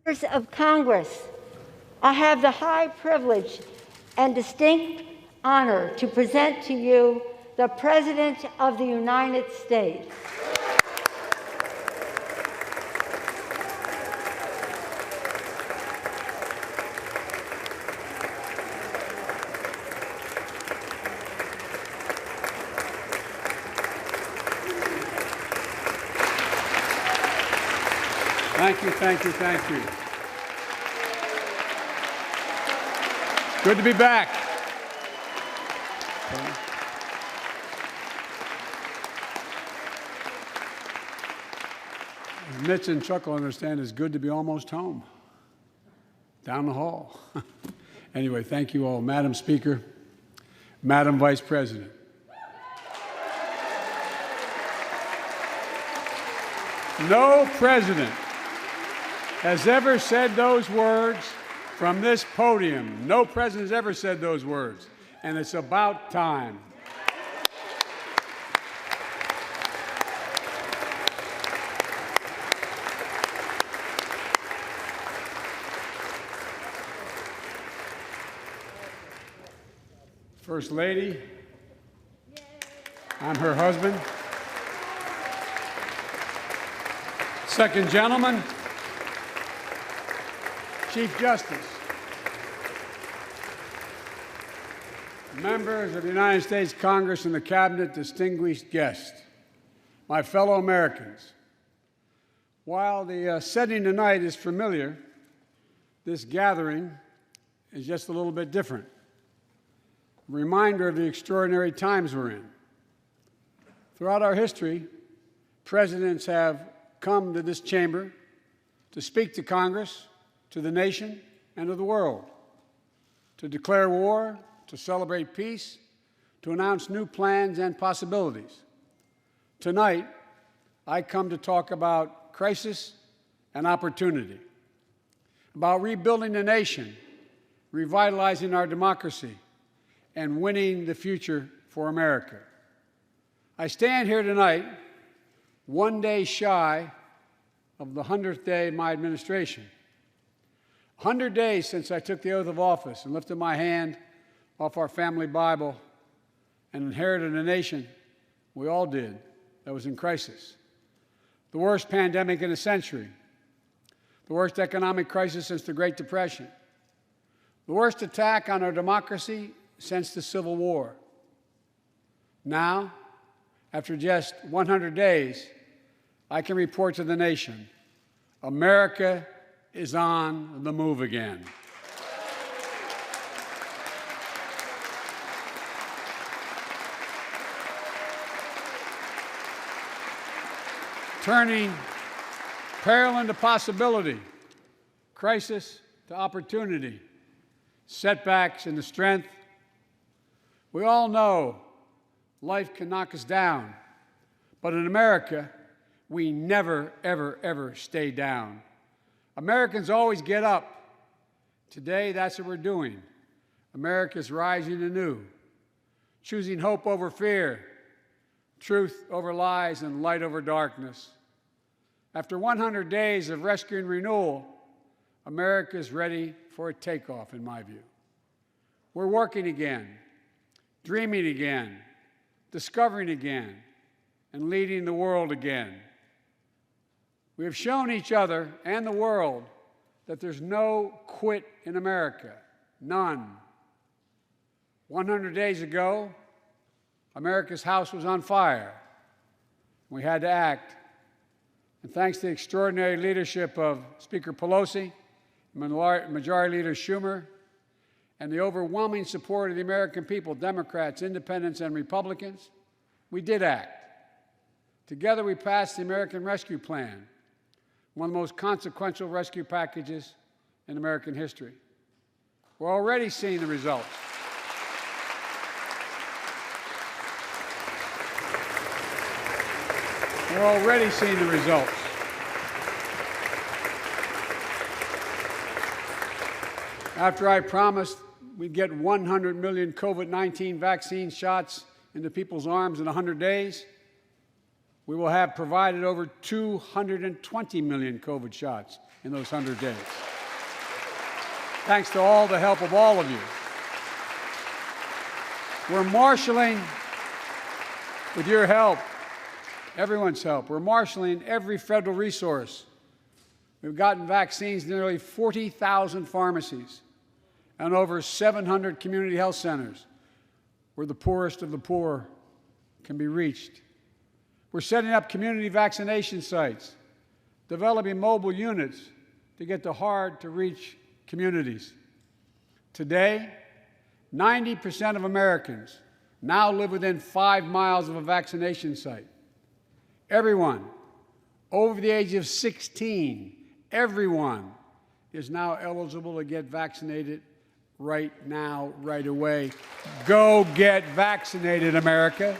Members of Congress, I have the high privilege and distinct honor to present to you the President of the United States. Thank you, thank you, thank you. Good to be back. As Mitch and Chuck will understand, it's good to be almost home, down the hall. Anyway, thank you all. Madam Speaker, Madam Vice President. No president has ever said those words from this podium. No president has ever said those words, and it's about time. First Lady, I'm her husband. Second Gentleman, Chief Justice, members of the United States Congress and the Cabinet, distinguished guests, my fellow Americans. While the setting tonight is familiar, this gathering is just a little bit different. A reminder of the extraordinary times we're in. Throughout our history, presidents have come to this chamber to speak to Congress, to the nation, and to the world, to declare war, to celebrate peace, to announce new plans and possibilities. Tonight, I come to talk about crisis and opportunity, about rebuilding the nation, revitalizing our democracy, and winning the future for America. I stand here tonight, one day shy of the 100th day of my administration. 100 days since I took the oath of office and lifted my hand off our family Bible and inherited a nation, we all did, that was in crisis. The worst pandemic in a century, the worst economic crisis since the Great Depression, the worst attack on our democracy since the Civil War. Now, after just 100 days, I can report to the nation, America is on the move again. Turning peril into possibility, crisis to opportunity, setbacks into strength. We all know life can knock us down, but in America, we never, ever, ever stay down. Americans always get up. Today, that's what we're doing. America's rising anew, choosing hope over fear, truth over lies, and light over darkness. After 100 days of rescue and renewal, America is ready for a takeoff, in my view. We're working again, dreaming again, discovering again, and leading the world again. We have shown each other and the world that there's no quit in America, none. 100 days ago, America's house was on fire. We had to act. And thanks to the extraordinary leadership of Speaker Pelosi, Majority Leader Schumer, and the overwhelming support of the American people, Democrats, Independents, and Republicans, we did act. Together, we passed the American Rescue Plan, one of the most consequential rescue packages in American history. We're already seeing the results. We're already seeing the results. After I promised we'd get 100 million COVID-19 vaccine shots into people's arms in 100 days, we will have provided over 220 million COVID shots in those 100 days. Thanks to all the help of all of you. We're marshaling, with your help, everyone's help, we're marshaling every federal resource. We've gotten vaccines to nearly 40,000 pharmacies and over 700 community health centers where the poorest of the poor can be reached. We're setting up community vaccination sites, developing mobile units to get to hard-to-reach communities. Today, 90% of Americans now live within 5 miles of a vaccination site. Everyone over the age of 16, everyone is now eligible to get vaccinated right now, right away. Go get vaccinated, America.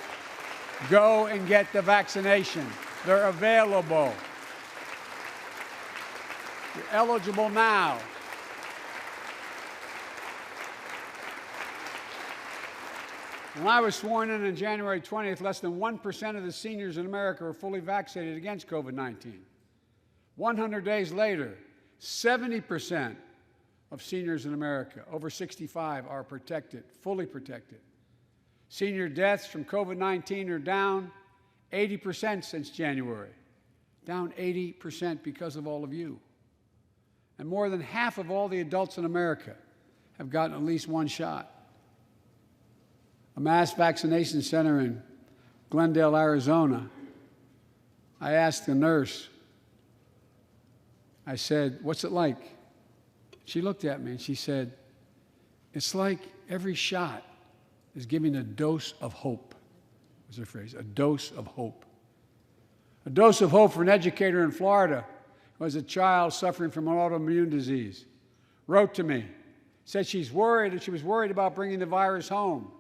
Go and get the vaccination. They're available. You're eligible now. When I was sworn in on January 20th, less than 1% of the seniors in America were fully vaccinated against COVID-19. 100 days later, 70% of seniors in America over 65 are protected, fully protected. Senior deaths from COVID-19 are down 80% since January, down 80% because of all of you. And more than half of all the adults in America have gotten at least one shot. A mass vaccination center in Glendale, Arizona, I asked the nurse, I said, "What's it like?" She looked at me and she said, "It's like every shot is giving a dose of hope," was her phrase, a dose of hope. A dose of hope for an educator in Florida who has a child suffering from an autoimmune disease. Wrote to me, said she was worried about bringing the virus home.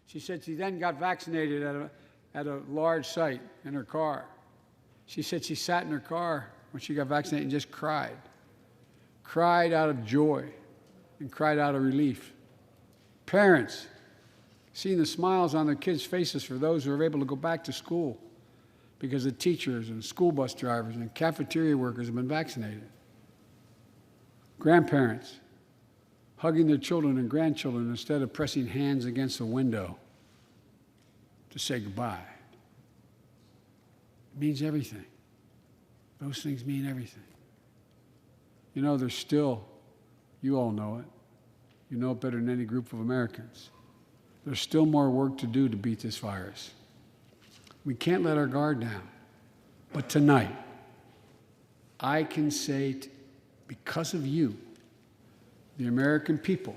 She said she then got vaccinated at a large site in her car. She said she sat in her car when she got vaccinated and just cried. Cried out of joy and cried out of relief. Parents, seeing the smiles on their kids' faces for those who are able to go back to school because the teachers and school bus drivers and cafeteria workers have been vaccinated. Grandparents, hugging their children and grandchildren instead of pressing hands against a window to say goodbye. It means everything. Those things mean everything. You know, there's still, you all know it, you know it better than any group of Americans, there's still more work to do to beat this virus. We can't let our guard down. But tonight, I can say, because of you, the American people,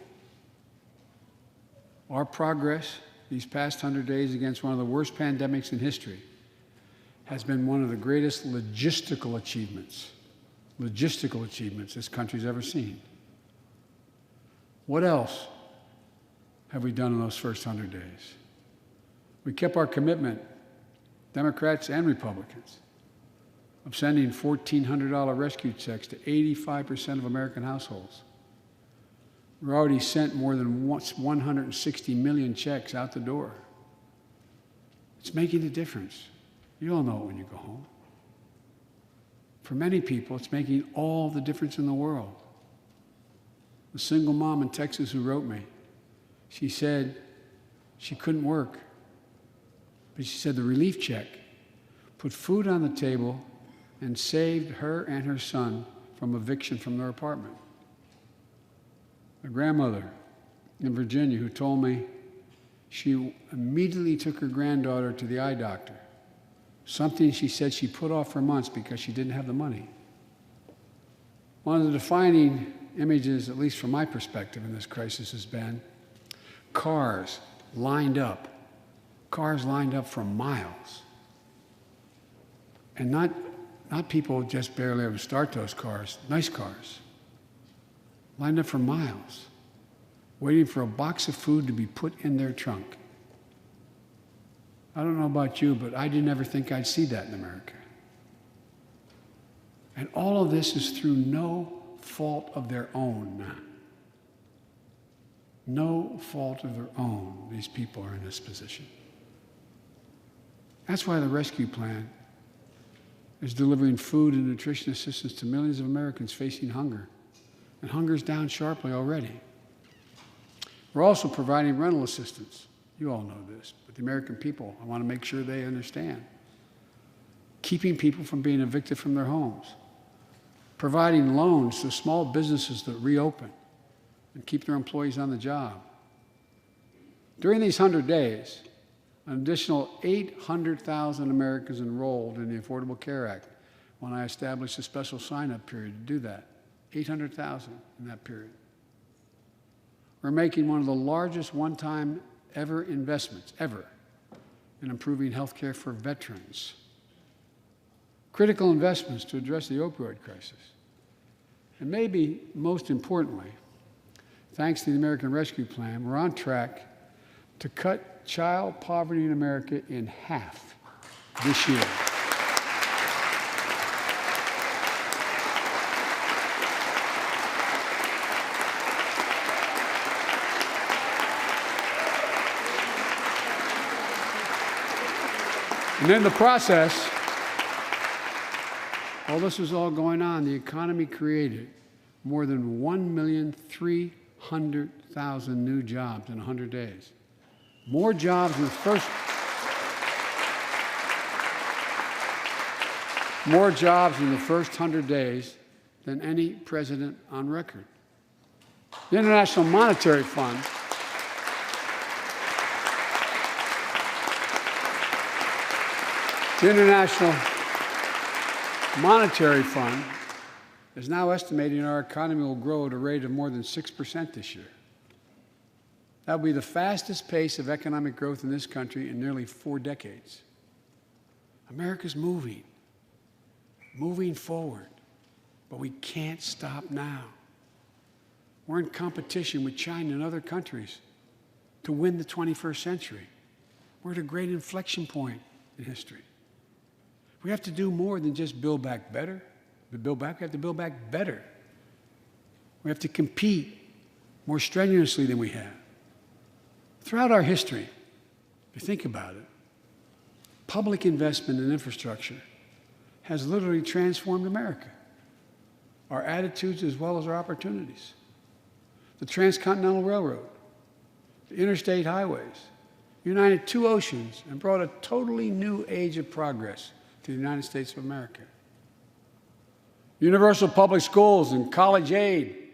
our progress these past 100 days against one of the worst pandemics in history has been one of the greatest logistical achievements this country's ever seen. What else have we done in those first 100 days? We kept our commitment, Democrats and Republicans, of sending $1,400 rescue checks to 85% of American households. We've already sent more than 160 million checks out the door. It's making a difference. You all know it when you go home. For many people, it's making all the difference in the world. The single mom in Texas who wrote me, she said she couldn't work, but she said the relief check put food on the table and saved her and her son from eviction from their apartment. A grandmother in Virginia who told me she immediately took her granddaughter to the eye doctor, something she said she put off for months because she didn't have the money. One of the defining images, at least from my perspective in this crisis, has been cars lined up for miles. And not people just barely able to start those cars, nice cars, lined up for miles, waiting for a box of food to be put in their trunk. I don't know about you, but I didn't ever think I'd see that in America. And all of this is through no fault of their own. No fault of their own, these people are in this position. That's why the rescue plan is delivering food and nutrition assistance to millions of Americans facing hunger. And hunger is down sharply already. We're also providing rental assistance. You all know this, but the American people, I want to make sure they understand. Keeping people from being evicted from their homes. Providing loans to small businesses that reopen and keep their employees on the job. During these 100 days, an additional 800,000 Americans enrolled in the Affordable Care Act when I established a special sign-up period to do that. 800,000 in that period. We're making one of the largest one-time ever investments, ever, in improving health care for veterans. Critical investments to address the opioid crisis. And maybe most importantly, thanks to the American Rescue Plan, we're on track to cut child poverty in America in half this year. And in the process, while this was all going on, the economy created more than 1,300,000 new jobs in 100 days. More jobs in the first 100 days than any president on record. The International Monetary Fund is now estimating our economy will grow at a rate of more than 6% this year. That will be the fastest pace of economic growth in this country in nearly 4 decades. America's moving forward, but we can't stop now. We're in competition with China and other countries to win the 21st century. We're at a great inflection point in history. We have to do more than just build back better. We have to build back better. We have to compete more strenuously than we have. Throughout our history, if you think about it, public investment in infrastructure has literally transformed America, our attitudes as well as our opportunities. The Transcontinental Railroad, the interstate highways, united 2 oceans and brought a totally new age of progress to the United States of America. Universal public schools and college aid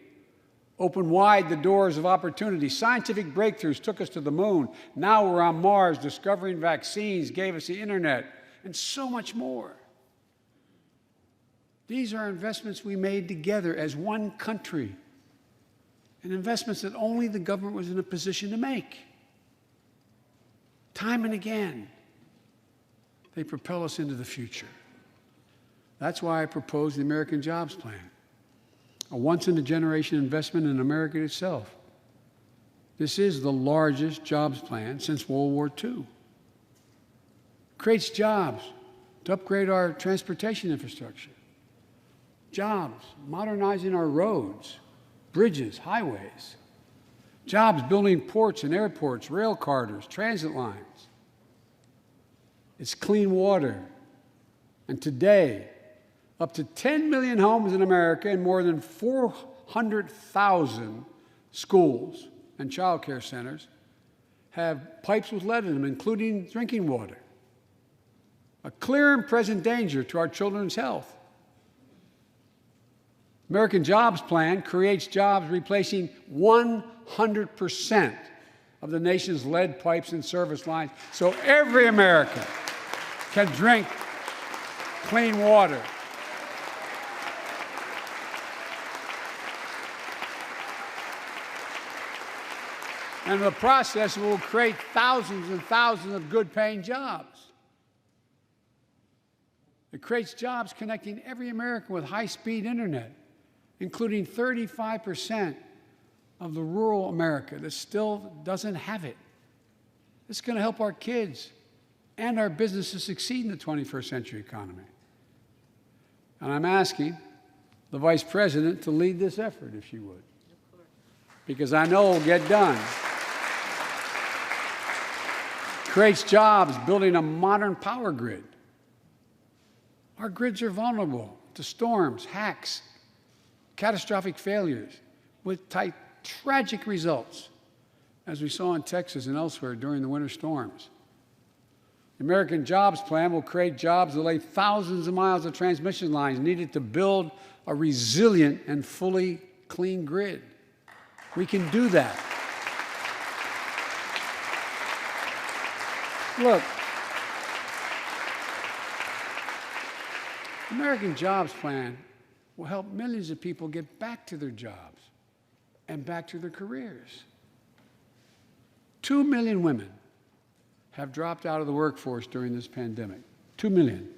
opened wide the doors of opportunity. Scientific breakthroughs took us to the moon. Now we're on Mars, discovering vaccines, gave us the internet, and so much more. These are investments we made together as one country, and investments that only the government was in a position to make. Time and again, they propel us into the future. That's why I proposed the American Jobs Plan, a once-in-a-generation investment in America itself. This is the largest jobs plan since World War II. It creates jobs to upgrade our transportation infrastructure, jobs modernizing our roads, bridges, highways, jobs building ports and airports, rail corridors, transit lines. It's clean water. And today, up to 10 million homes in America and more than 400,000 schools and child care centers have pipes with lead in them, including drinking water. A clear and present danger to our children's health. American Jobs Plan creates jobs replacing 100% of the nation's lead pipes and service lines, so every American can drink clean water. And in the process, it will create thousands and thousands of good-paying jobs. It creates jobs connecting every American with high-speed internet, including 35% of the rural America that still doesn't have it. This is going to help our kids and our businesses succeed in the 21st century economy. And I'm asking the Vice President to lead this effort, if she would, because I know it will get done. Creates jobs building a modern power grid. Our grids are vulnerable to storms, hacks, catastrophic failures with tragic results, as we saw in Texas and elsewhere during the winter storms. The American Jobs Plan will create jobs that lay thousands of miles of transmission lines needed to build a resilient and fully clean grid. We can do that. Look, the American Jobs Plan will help millions of people get back to their jobs and back to their careers. 2 million women have dropped out of the workforce during this pandemic. 2 million.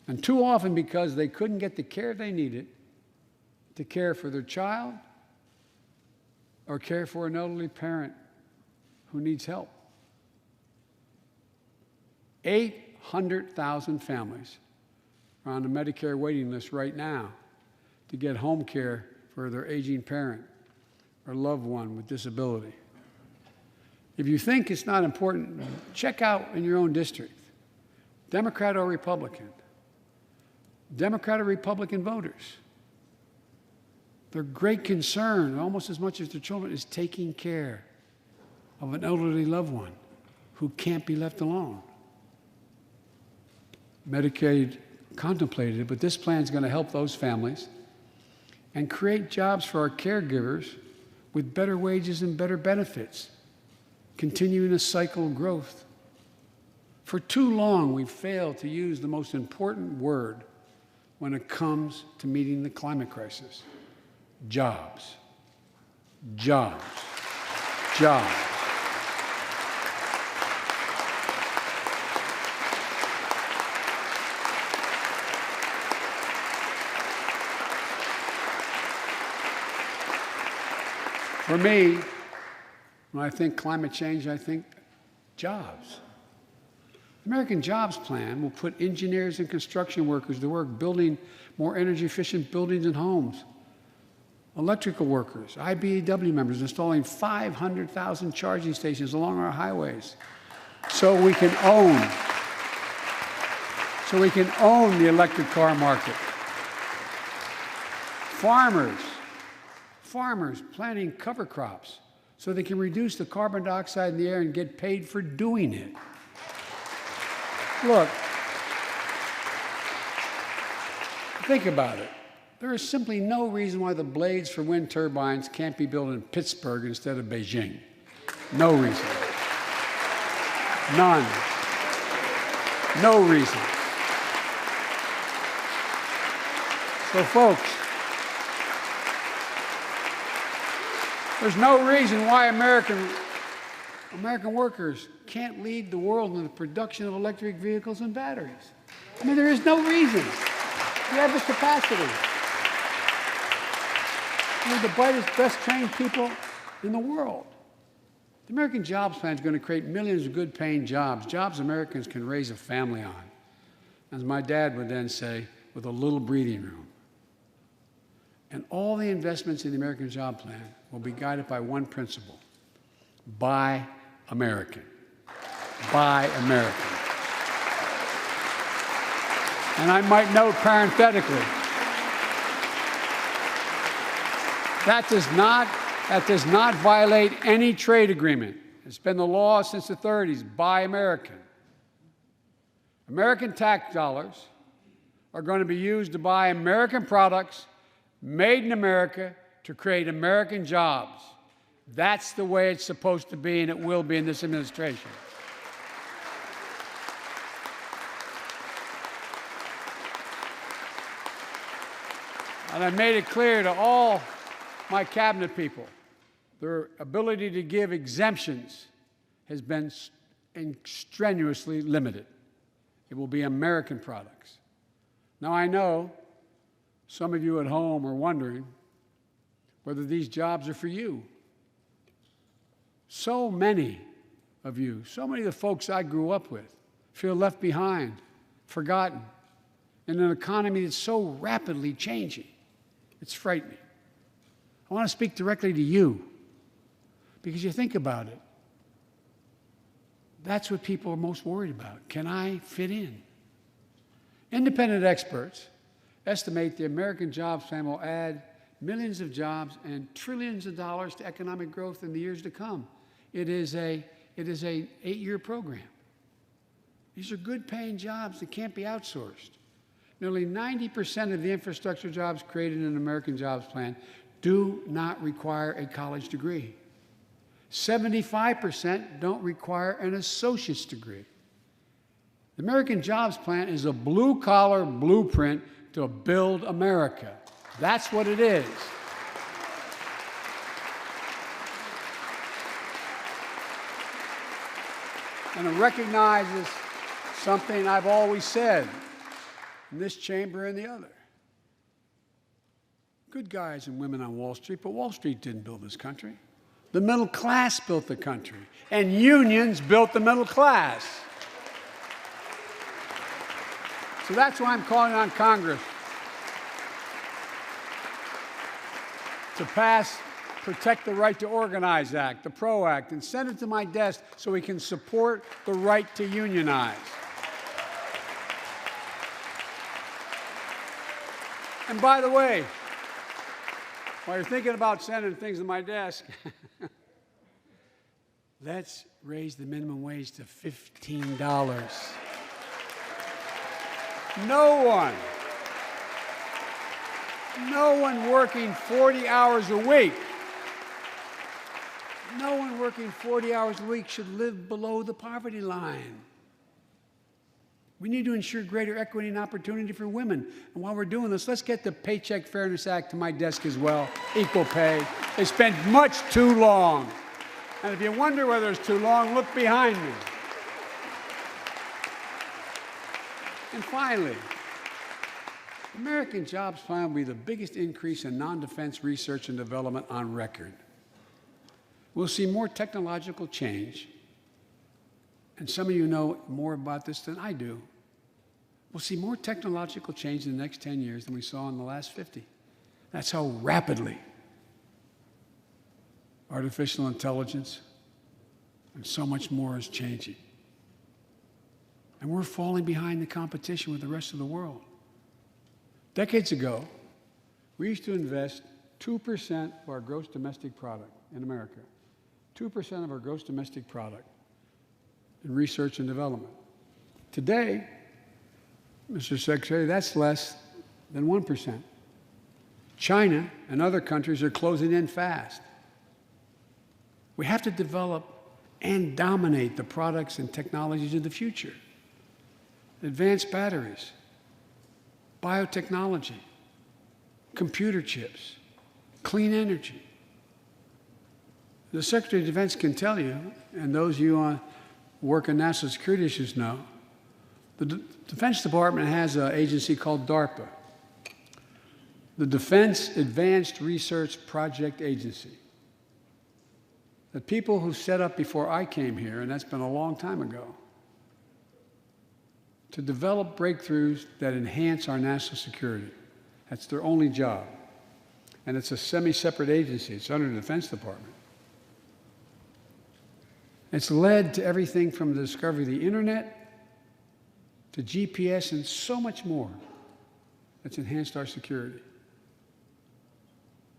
And too often because they couldn't get the care they needed to care for their child or care for an elderly parent who needs help. 800,000 families are on the Medicare waiting list right now to get home care for their aging parent or loved one with disability. If you think it's not important, check out in your own district, Democrat or Republican. Democrat or Republican voters. Their great concern, almost as much as their children, is taking care of an elderly loved one who can't be left alone. Medicaid contemplated it, but this plan is going to help those families and create jobs for our caregivers with better wages and better benefits, continuing a cycle of growth. For too long, we've failed to use the most important word when it comes to meeting the climate crisis: jobs. Jobs. Jobs. For me, when I think climate change, I think jobs. The American Jobs Plan will put engineers and construction workers to work building more energy-efficient buildings and homes. Electrical workers, IBEW members installing 500,000 charging stations along our highways so we can own the electric car market. Farmers planting cover crops so they can reduce the carbon dioxide in the air and get paid for doing it. Look, think about it. There is simply no reason why the blades for wind turbines can't be built in Pittsburgh instead of Beijing. No reason. None. No reason. So, folks, there's no reason why American workers can't lead the world in the production of electric vehicles and batteries. I mean, there is no reason. We have the capacity. We're the brightest, best trained people in the world. The American Jobs Plan is going to create millions of good-paying jobs, jobs Americans can raise a family on. As my dad would then say, with a little breathing room. And all the investments in the American Job Plan will be guided by one principle: buy American. Buy American. And I might note parenthetically, that does not violate any trade agreement. It's been the law since the 30s. Buy American. American tax dollars are going to be used to buy American products made in America to create American jobs. That's the way it's supposed to be, and it will be in this administration. And I made it clear to all my cabinet people, their ability to give exemptions has been strenuously limited. It will be American products. Now, I know some of you at home are wondering whether these jobs are for you. So many of you, so many of the folks I grew up with, feel left behind, forgotten, in an economy that's so rapidly changing. It's frightening. I want to speak directly to you, because you think about it. That's what people are most worried about. Can I fit in? Independent experts estimate the American Jobs Plan will add millions of jobs and trillions of dollars to economic growth in the years to come. It is an 8-year program. These are good-paying jobs that can't be outsourced. Nearly 90% of the infrastructure jobs created in the American Jobs Plan do not require a college degree. 75% don't require an associate's degree. The American Jobs Plan is a blue-collar blueprint to build America. That's what it is. And it recognizes something I've always said in this chamber and the other. Good guys and women on Wall Street, but Wall Street didn't build this country. The middle class built the country, and unions built the middle class. So that's why I'm calling on Congress to pass Protect the Right to Organize Act, the PRO Act, and send it to my desk so we can support the right to unionize. And by the way, while you're thinking about sending things to my desk, let's raise the minimum wage to $15. No one working 40 hours a week, should live below the poverty line. We need to ensure greater equity and opportunity for women. And while we're doing this, let's get the Paycheck Fairness Act to my desk as well, equal pay. They spent much too long. And if you wonder whether it's too long, look behind me. And finally, the American Jobs Plan will be the biggest increase in non-defense research and development on record. We'll see more technological change, and some of you know more about this than I do. We'll see more technological change in the next 10 years than we saw in the last 50. That's how rapidly artificial intelligence and so much more is changing. And we're falling behind the competition with the rest of the world. Decades ago, we used to invest 2% of our gross domestic product in America, 2% of our gross domestic product in research and development. Today, Mr. Secretary, that's less than 1%. China and other countries are closing in fast. We have to develop and dominate the products and technologies of the future. Advanced batteries, biotechnology, computer chips, clean energy. The Secretary of Defense can tell you, and those of you who work on national security issues know, the Defense Department has an agency called DARPA, the Defense Advanced Research Project Agency. The people who set up before I came here, and that's been a long time ago, to develop breakthroughs that enhance our national security. That's their only job. And it's a semi-separate agency. It's under the Defense Department. It's led to everything from the discovery of the internet to GPS and so much more that's enhanced our security.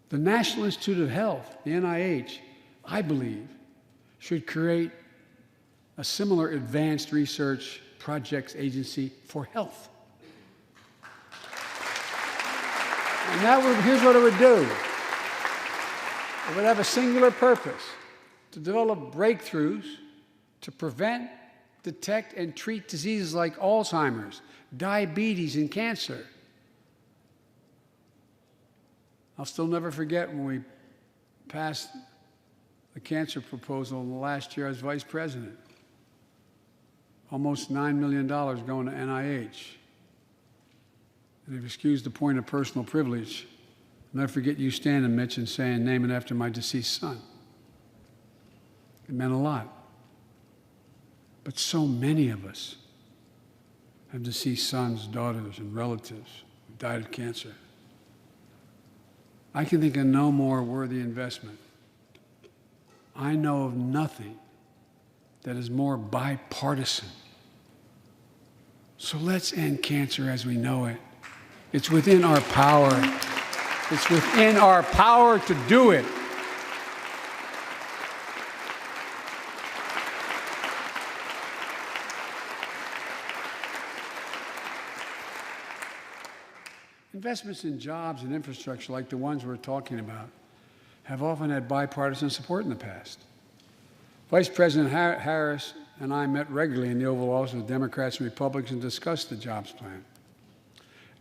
The National Institute of Health, the NIH, I believe, should create a similar advanced research projects agency for health. And here's what it would do. It would have a singular purpose: to develop breakthroughs to prevent, detect, and treat diseases like Alzheimer's, diabetes, and cancer. I'll still never forget when we passed the cancer proposal in the last year I was vice president. Almost $9 million going to NIH. And if you excuse the point of personal privilege, I'll never forget you standing, Mitch, and saying, "Name it after my deceased son." It meant a lot. But so many of us have deceased sons, daughters, and relatives who died of cancer. I can think of no more worthy investment. I know of nothing that is more bipartisan So let's end cancer as we know it. It's within our power. It's within our power to do it. Investments in jobs and infrastructure like the ones we're talking about have often had bipartisan support in the past. Vice President Harris and I met regularly in the Oval Office with Democrats and Republicans and discussed the jobs plan.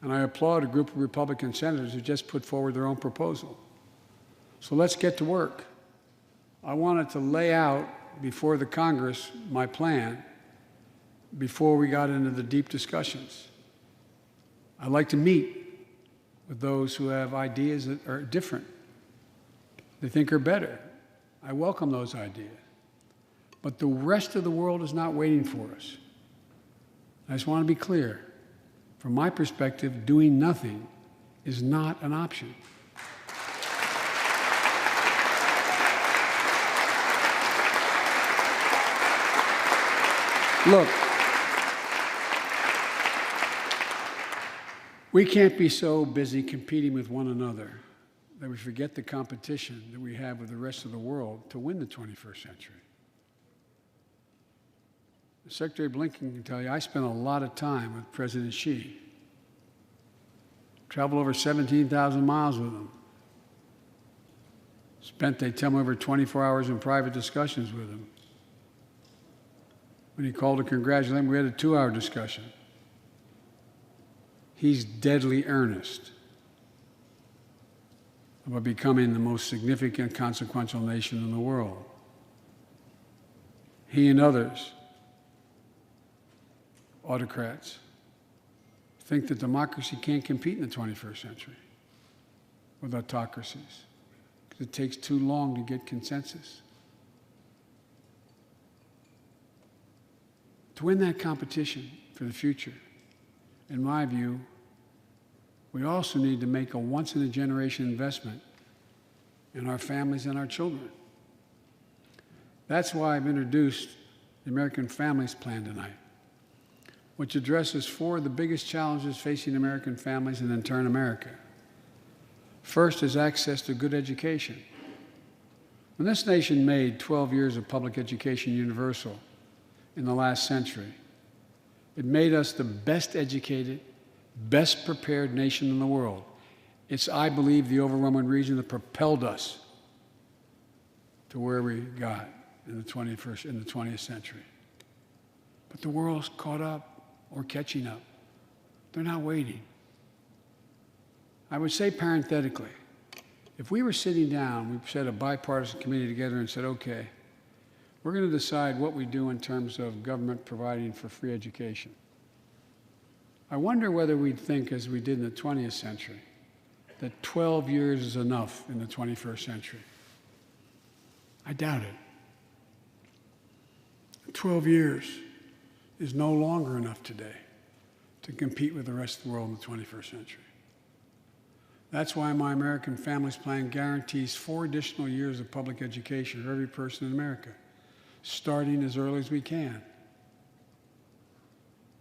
And I applaud a group of Republican senators who just put forward their own proposal. So let's get to work. I wanted to lay out before the Congress my plan before we got into the deep discussions. I'd like to meet with those who have ideas that are different, they think are better. I welcome those ideas. But the rest of the world is not waiting for us. I just want to be clear. From my perspective, doing nothing is not an option. Look, we can't be so busy competing with one another that we forget the competition that we have with the rest of the world to win the 21st century. Secretary Blinken can tell you I spent a lot of time with President Xi. Traveled over 17,000 miles with him. Spent, they tell me, over 24 hours in private discussions with him. When he called to congratulate him, we had a 2-hour discussion. He's deadly earnest about becoming the most significant, consequential nation in the world. He and others, autocrats, think that democracy can't compete in the 21st century with autocracies because it takes too long to get consensus. To win that competition for the future, in my view, we also need to make a once-in-a-generation investment in our families and our children. That's why I've introduced the American Families Plan tonight, which addresses 4 of the biggest challenges facing American families and in turn America. First is access to good education. When this nation made 12 years of public education universal in the last century, it made us the best educated, best prepared nation in the world. It's, I believe, the overwhelming reason that propelled us to where we got in the 20th century. But the world's caught up or catching up. They're not waiting. I would say parenthetically, if we were sitting down, we set a bipartisan committee together and said, okay, we're going to decide what we do in terms of government providing for free education. I wonder whether we'd think, as we did in the 20th century, that 12 years is enough in the 21st century. I doubt it. 12 years is no longer enough today to compete with the rest of the world in the 21st century. That's why my American Families Plan guarantees 4 additional years of public education for every person in America, starting as early as we can.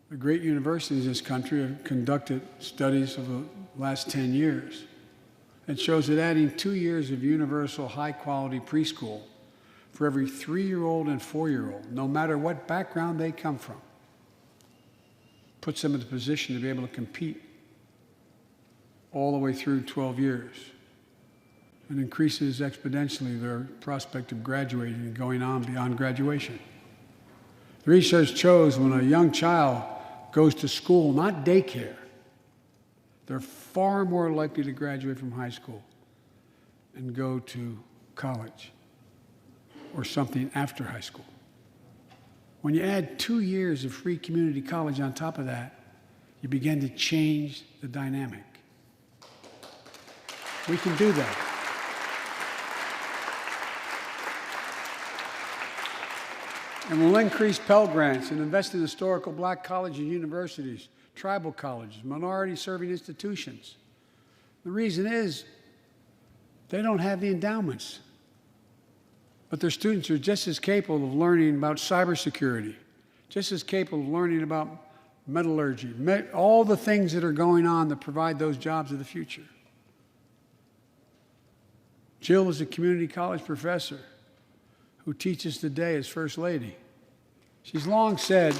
The great universities in this country have conducted studies of the last 10 years. It shows that adding 2 years of universal high-quality preschool for every 3-year-old and 4-year-old, no matter what background they come from, puts them in a position to be able to compete all the way through 12 years and increases exponentially their prospect of graduating and going on beyond graduation. The research shows when a young child goes to school, not daycare, they're far more likely to graduate from high school and go to college or something after high school. When you add 2 years of free community college on top of that, you begin to change the dynamic. We can do that. And we'll increase Pell Grants and invest in historical black colleges and universities, tribal colleges, minority-serving institutions. The reason is they don't have the endowments. But their students are just as capable of learning about cybersecurity, just as capable of learning about metallurgy, all the things that are going on that provide those jobs of the future. Jill is a community college professor who teaches today as First Lady. She's long said,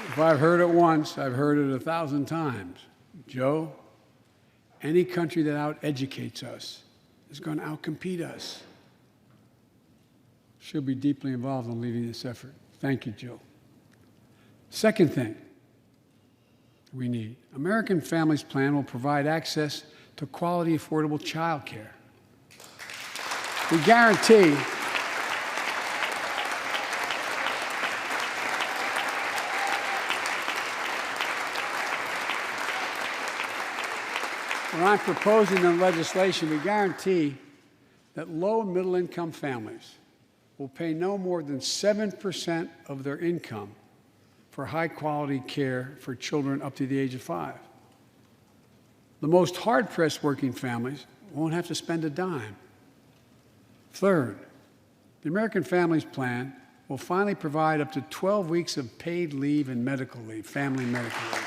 if I've heard it once, I've heard it 1,000 times. Joe, any country that out-educates us is going to out-compete us. She'll be deeply involved in leading this effort. Thank you, Jill. Second thing we need, American Families Plan will provide access to quality, affordable child care. We guarantee when I'm proposing the legislation, we guarantee that low and middle-income families will pay no more than 7% of their income for high-quality care for children up to the age of 5. The most hard-pressed working families won't have to spend a dime. Third, the American Families Plan will finally provide up to 12 weeks of paid leave and medical leave, family medical leave.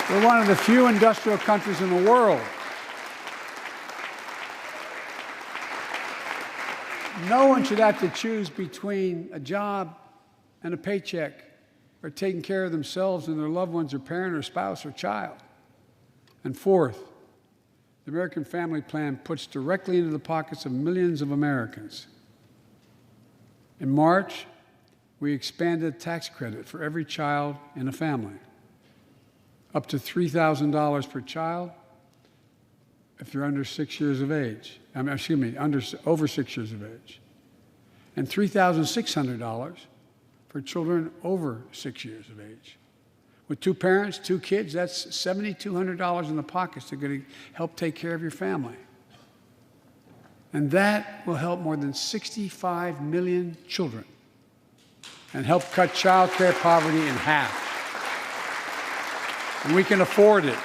We're one of the few industrial countries in the world. No one should have to choose between a job and a paycheck or taking care of themselves and their loved ones or parent or spouse or child. And fourth, the American Family Plan puts directly into the pockets of millions of Americans. In March, we expanded tax credit for every child in a family, up to $3,000 per child if they're under 6 years of age. Over 6 years of age. And $3,600 for children over 6 years of age. With 2 parents, 2 kids, that's $7,200 in the pockets that are going to help take care of your family. And that will help more than 65 million children and help cut child care poverty in half. And we can afford it.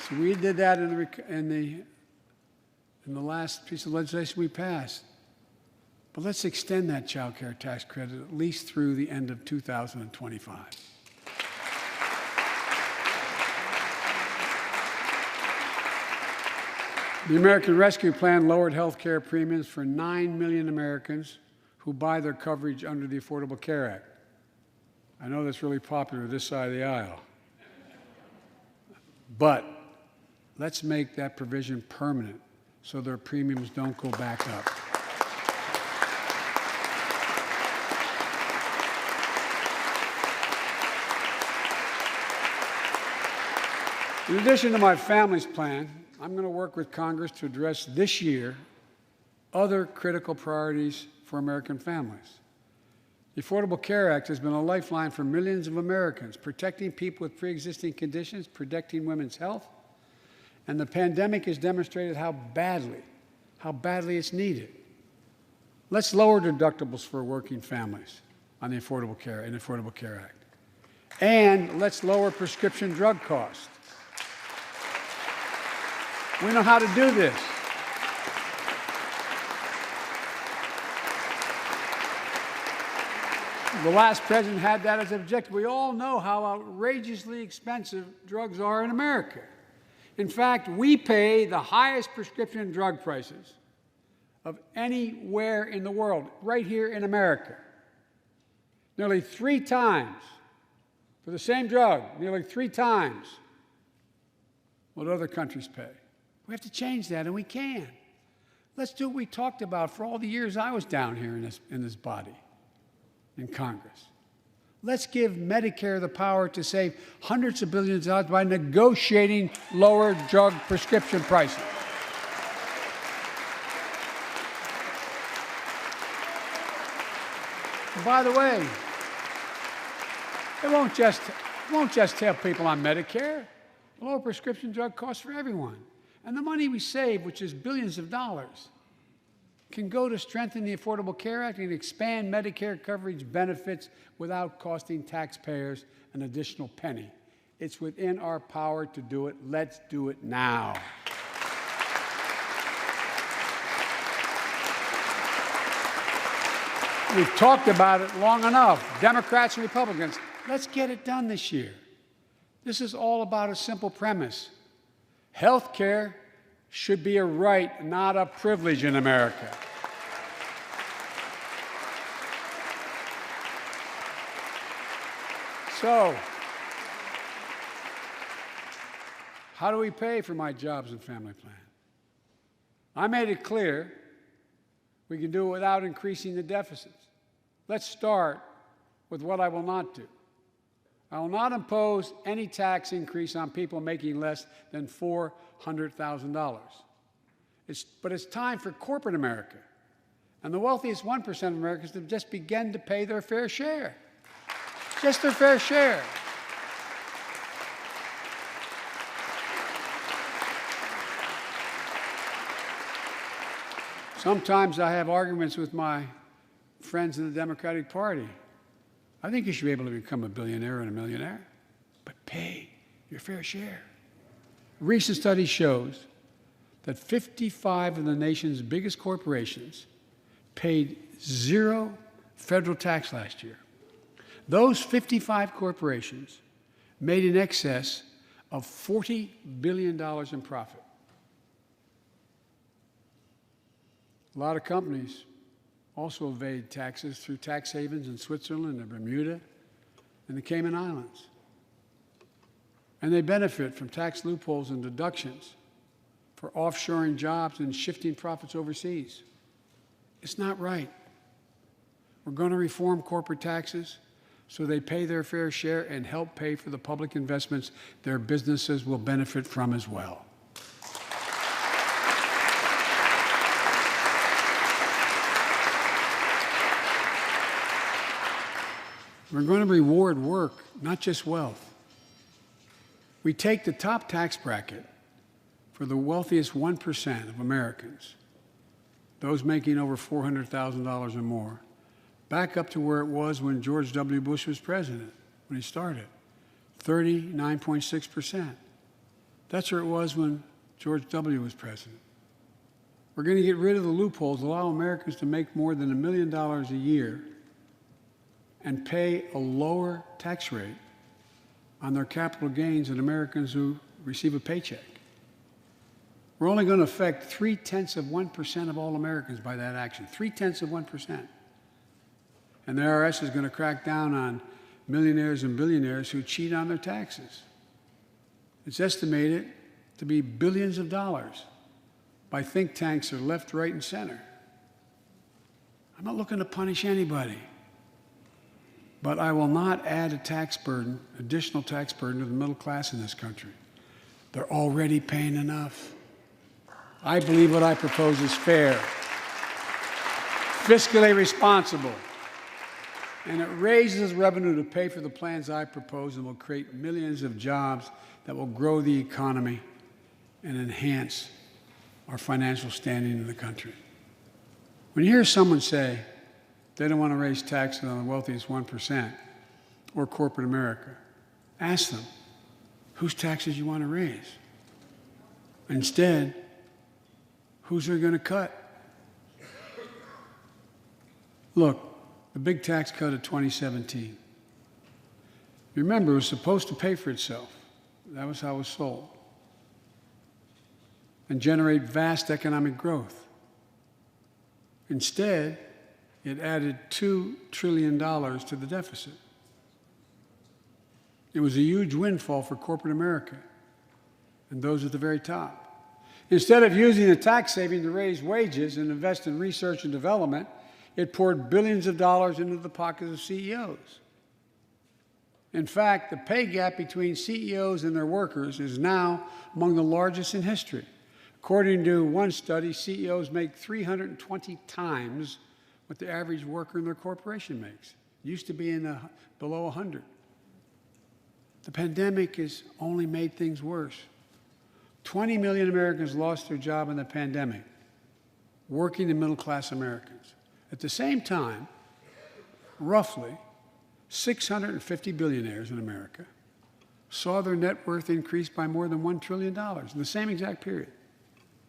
So we did that in the last piece of legislation we passed. But let's extend that child care tax credit at least through the end of 2025. The American Rescue Plan lowered health care premiums for 9 million Americans who buy their coverage under the Affordable Care Act. I know that's really popular this side of the aisle. But let's make that provision permanent so their premiums don't go back up. In addition to my family's plan, I'm going to work with Congress to address this year other critical priorities for American families. The Affordable Care Act has been a lifeline for millions of Americans, protecting people with pre-existing conditions, protecting women's health, and the pandemic has demonstrated how badly it's needed. Let's lower deductibles for working families on the Affordable Care Act. And let's lower prescription drug costs. We know how to do this. The last president had that as an objective. We all know how outrageously expensive drugs are in America. In fact, we pay the highest prescription drug prices of anywhere in the world, right here in America. Nearly 3 times for the same drug, nearly 3 times what other countries pay. We have to change that, and we can. Let's do what we talked about for all the years I was down here in this body, in Congress. Let's give Medicare the power to save hundreds of billions of dollars by negotiating lower drug prescription prices. And by the way, it won't just help people on Medicare. a lower prescription drug cost for everyone. And the money we save, which is billions of dollars, can go to strengthen the Affordable Care Act and expand Medicare coverage benefits without costing taxpayers an additional penny. It's within our power to do it. Let's do it now. We've talked about it long enough, Democrats and Republicans. Let's get it done this year. This is all about a simple premise. Health care should be a right, not a privilege in America. So, how do we pay for my jobs and family plan? I made it clear we can do it without increasing the deficits. Let's start with what I will not do. I will not impose any tax increase on people making less than $400,000. But it's time for corporate America and the wealthiest 1% of Americans to just begin to pay their fair share. Just their fair share. Sometimes I have arguments with my friends in the Democratic Party. I think you should be able to become a billionaire and a millionaire, but pay your fair share. A recent study shows that 55 of the nation's biggest corporations paid zero federal tax last year. Those 55 corporations made in excess of $40 billion in profit. A lot of companies also evade taxes through tax havens in Switzerland and Bermuda and the Cayman Islands. And they benefit from tax loopholes and deductions for offshoring jobs and shifting profits overseas. It's not right. We're going to reform corporate taxes so they pay their fair share and help pay for the public investments their businesses will benefit from as well. We're going to reward work, not just wealth. We take the top tax bracket for the wealthiest 1% of Americans, those making over $400,000 or more, back up to where it was when George W. Bush was president, when he started, 39.6%. That's where it was when George W. was president. We're going to get rid of the loopholes, allow Americans to make more than $1 million a year and pay a lower tax rate on their capital gains than Americans who receive a paycheck. We're only going to affect 0.3% of all Americans by that action, 0.3%. And the IRS is going to crack down on millionaires and billionaires who cheat on their taxes. It's estimated to be billions of dollars by think tanks that are left, right, and center. I'm not looking to punish anybody. But I will not add a tax burden, additional tax burden to the middle class in this country. They're already paying enough. I believe what I propose is fair, fiscally responsible, and it raises revenue to pay for the plans I propose and will create millions of jobs that will grow the economy and enhance our financial standing in the country. When you hear someone say, they don't want to raise taxes on the wealthiest 1% or corporate America, ask them, whose taxes you want to raise? Instead, whose are going to cut? Look, the big tax cut of 2017. Remember, it was supposed to pay for itself. That was how it was sold. And generate vast economic growth. Instead, it added $2 trillion to the deficit. It was a huge windfall for corporate America and those at the very top. Instead of using the tax saving to raise wages and invest in research and development, it poured billions of dollars into the pockets of CEOs. In fact, the pay gap between CEOs and their workers is now among the largest in history. According to one study, CEOs make 320 times what the average worker in their corporation makes. It used to be below 100. The pandemic has only made things worse. 20 million Americans lost their job in the pandemic, working and middle-class Americans. At the same time, roughly 650 billionaires in America saw their net worth increase by more than $1 trillion in the same exact period.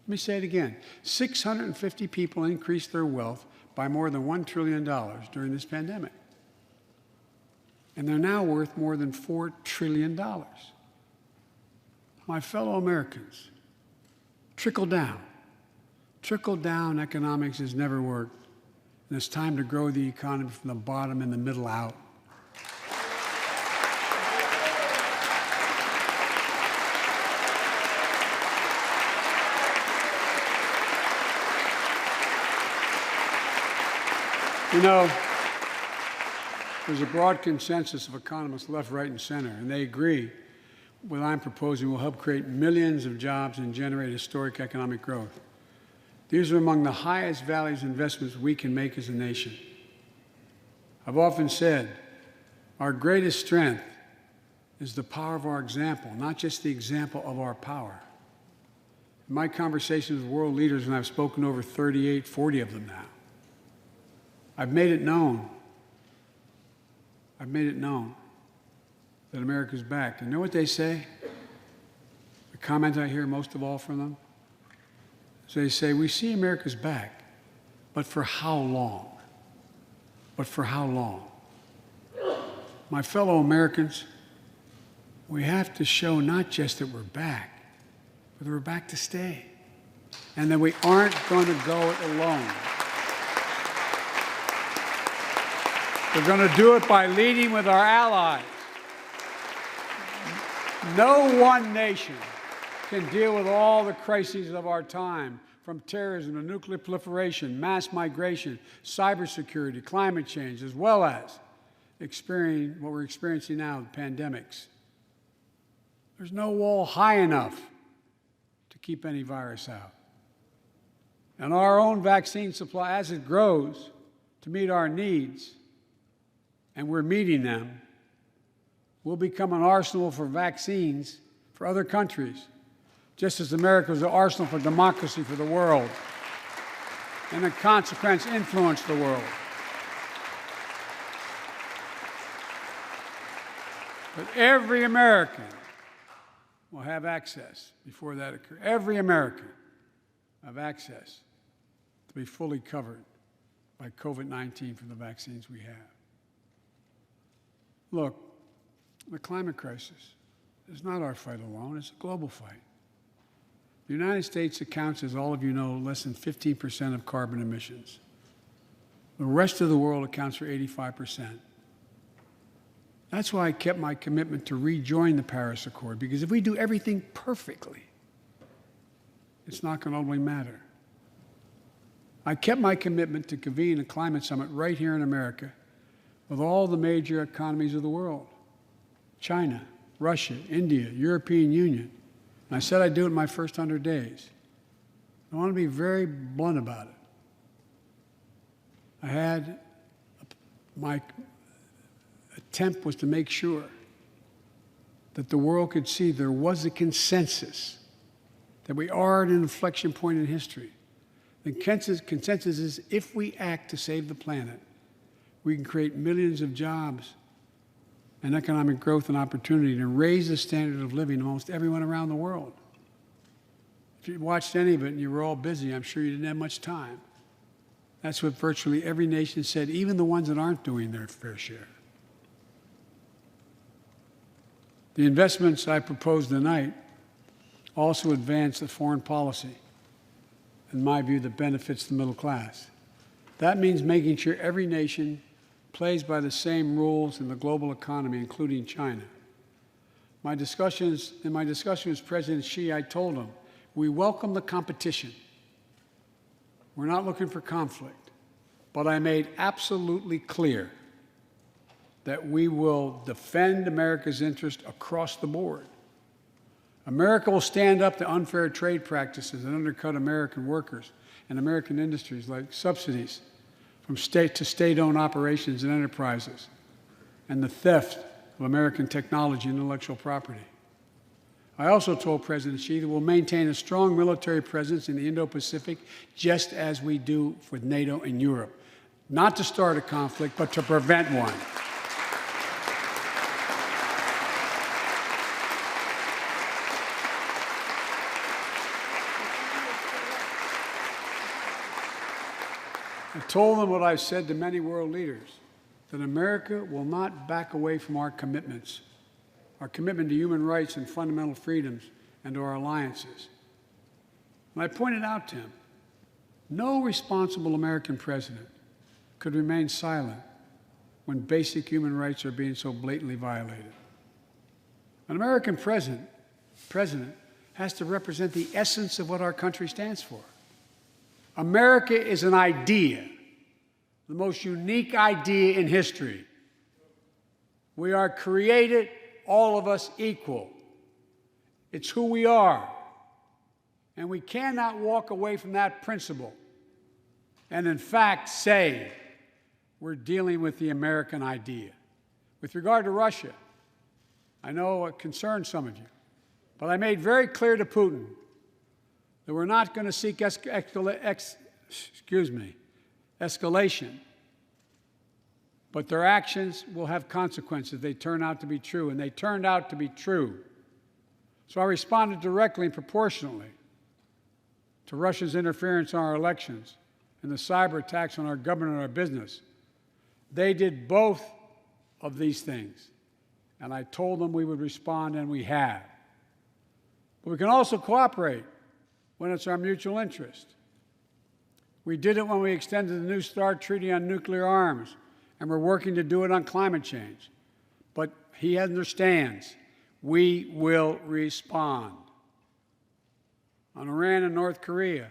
Let me say it again. 650 people increased their wealth by more than $1 trillion during this pandemic. And they're now worth more than $4 trillion. My fellow Americans, trickle down economics has never worked. And it's time to grow the economy from the bottom and the middle out. You know, there's a broad consensus of economists left, right, and center, and they agree what I'm proposing will help create millions of jobs and generate historic economic growth. These are among the highest values investments we can make as a nation. I've often said our greatest strength is the power of our example, not just the example of our power. In my conversations with world leaders, and I've spoken to over 38, 40 of them now, I've made it known that America's back. And you know what they say? The comment I hear most of all from them? So they say, we see America's back, but for how long? But for how long? My fellow Americans, we have to show not just that we're back, but that we're back to stay, and that we aren't going to go it alone. We're going to do it by leading with our allies. No one nation can deal with all the crises of our time, from terrorism to nuclear proliferation, mass migration, cybersecurity, climate change, as well as what we're experiencing now, pandemics. There's no wall high enough to keep any virus out. And our own vaccine supply, as it grows to meet our needs, and we're meeting them, will become an arsenal for vaccines for other countries, just as America was an arsenal for democracy for the world, and in consequence influence the world. But every American will have access before that occurs. Every American will have access to be fully covered by COVID-19 from the vaccines we have. Look, the climate crisis is not our fight alone, it's a global fight. The United States accounts, as all of you know, less than 15% of carbon emissions. The rest of the world accounts for 85%. That's why I kept my commitment to rejoin the Paris Accord, because if we do everything perfectly, it's not going to ultimately matter. I kept my commitment to convene a climate summit right here in America with all the major economies of the world: China, Russia, India, European Union. And I said I'd do it in my first 100 days. I want to be very blunt about it. My attempt was to make sure that the world could see there was a consensus, that we are at an inflection point in history. The consensus is if we act to save the planet, we can create millions of jobs and economic growth and opportunity to raise the standard of living of almost everyone around the world. If you watched any of it and you were all busy, I'm sure you didn't have much time. That's what virtually every nation said, even the ones that aren't doing their fair share. The investments I proposed tonight also advance the foreign policy, in my view, that benefits the middle class. That means making sure every nation plays by the same rules in the global economy, including China. In my discussion with President Xi, I told him, we welcome the competition. We're not looking for conflict. But I made absolutely clear that we will defend America's interest across the board. America will stand up to unfair trade practices that undercut American workers and American industries, like subsidies from state to state-owned operations and enterprises, and the theft of American technology and intellectual property. I also told President Xi that we'll maintain a strong military presence in the Indo-Pacific, just as we do with NATO and Europe, not to start a conflict, but to prevent one. I told them what I've said to many world leaders, that America will not back away from our commitments, our commitment to human rights and fundamental freedoms, and to our alliances. And I pointed out to him, no responsible American president could remain silent when basic human rights are being so blatantly violated. An American president has to represent the essence of what our country stands for. America is an idea, the most unique idea in history. We are created, all of us, equal. It's who we are. And we cannot walk away from that principle and, in fact, say we're dealing with the American idea. With regard to Russia, I know it concerns some of you, but I made very clear to Putin that we're not going to seek escalation, but their actions will have consequences. They turn out to be true, and they turned out to be true. So I responded directly and proportionately to Russia's interference in our elections and the cyber attacks on our government and our business. They did both of these things, and I told them we would respond, and we have. But we can also cooperate when it's our mutual interest. We did it when we extended the New START Treaty on nuclear arms, and we're working to do it on climate change. But he understands we will respond. On Iran and North Korea,